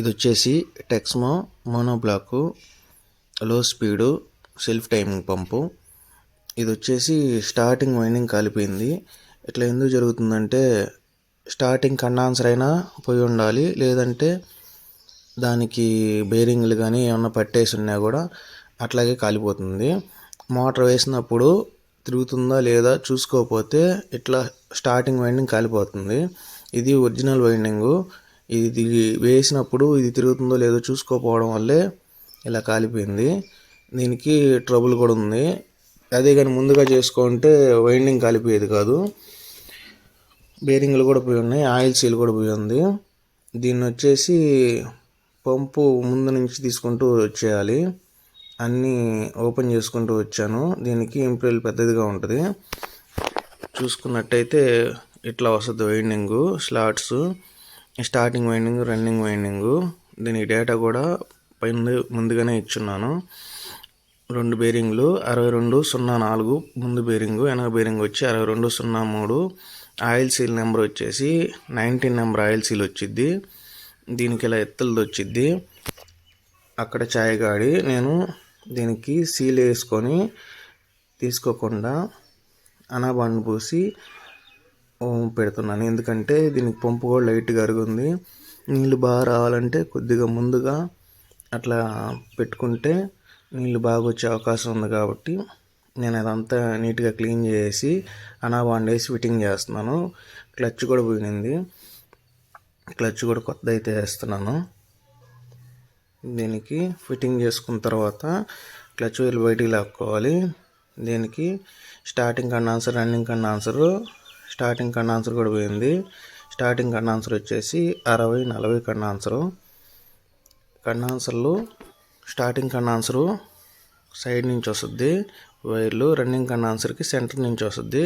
ఇది వచ్చేసి టెక్స్మో మోనోబ్లాకు లో స్పీడు సెల్ఫ్ టైమింగ్ పంపు. ఇది వచ్చేసి స్టార్టింగ్ వైండింగ్ కాలిపోయింది. ఇట్లా ఎందుకు జరుగుతుందంటే స్టార్టింగ్ కండెన్సర్ అయినా పోయి ఉండాలి, లేదంటే దానికి బేరింగ్లు కానీ ఏమన్నా పట్టేసి ఉన్నా కూడా అట్లాగే కాలిపోతుంది. మోటార్ వేసినప్పుడు తిరుగుతుందా లేదా చూసుకోకపోతే ఇట్లా స్టార్టింగ్ వైండింగ్ కాలిపోతుంది. ఇది ఒరిజినల్ వైండింగు. ఇది వేసినప్పుడు ఇది తిరుగుతుందో లేదో చూసుకోకపోవడం వల్లే ఇలా కాలిపోయింది. దీనికి ట్రబుల్ కూడా ఉంది. అదే కానీ ముందుగా చేసుకుంటే వైండింగ్ కాలిపోయేది కాదు. బేరింగ్లు కూడా పోయి ఉన్నాయి, ఆయిల్ సీల్ కూడా పోయి ఉంది. దీన్ని వచ్చేసి పంపు ముందు నుంచి తీసుకుంటూ వచ్చేయాలి. అన్నీ ఓపెన్ చేసుకుంటూ వచ్చాను. దీనికి ఇంపెల్ పెద్దదిగా ఉంటుంది. చూసుకున్నట్టయితే ఇట్లా వస్తుంది winding, slots, starting winding, running winding. దీనికి డేటా కూడా పైన ముందుగానే ఇచ్చున్నాను. 2 బేరింగ్లు 6204 ముందు బేరింగు, వెనక బేరింగ్ వచ్చి 6203. ఆయిల్ సీల్ నెంబర్ వచ్చేసి 19 నెంబర్ ఆయిల్ సీల్ వచ్చిద్ది. దీనికి ఇలా ఎత్తులది వచ్చిద్ది. అక్కడ ఛాయగాడి నేను దీనికి సీల్ వేసుకొని తీసుకోకుండా అనాబాండ్ పూసి పెడుతున్నాను. ఎందుకంటే దీనికి పంపు కూడా లైట్గా అరుగుంది. నీళ్ళు బాగా రావాలంటే కొద్దిగా ముందుగా అట్లా పెట్టుకుంటే నీళ్ళు బాగా వచ్చే అవకాశం ఉంది. కాబట్టి నేను అదంతా నీట్గా క్లీన్ చేసి అనాబాండ్ వేసి ఫిట్టింగ్ చేస్తున్నాను. క్లచ్ కూడా పోయింది. క్లచ్ కూడా కొత్తది అయితే వేస్తున్నాను. దీనికి ఫిట్టింగ్ చేసుకున్న తర్వాత క్లచ్ వీల్ బయటికి లాక్కోవాలి. దీనికి starting condenser, running condenser, starting condenser కూడా పోయింది. స్టార్టింగ్ కండెన్సర్ వచ్చేసి 60-40 కండెన్సరు. కండెన్సర్లు స్టార్టింగ్ కండెన్సరు సైడ్ నుంచి వస్తుంది వైర్లు, రన్నింగ్ కండెన్సర్కి సెంటర్ నుంచి వస్తుంది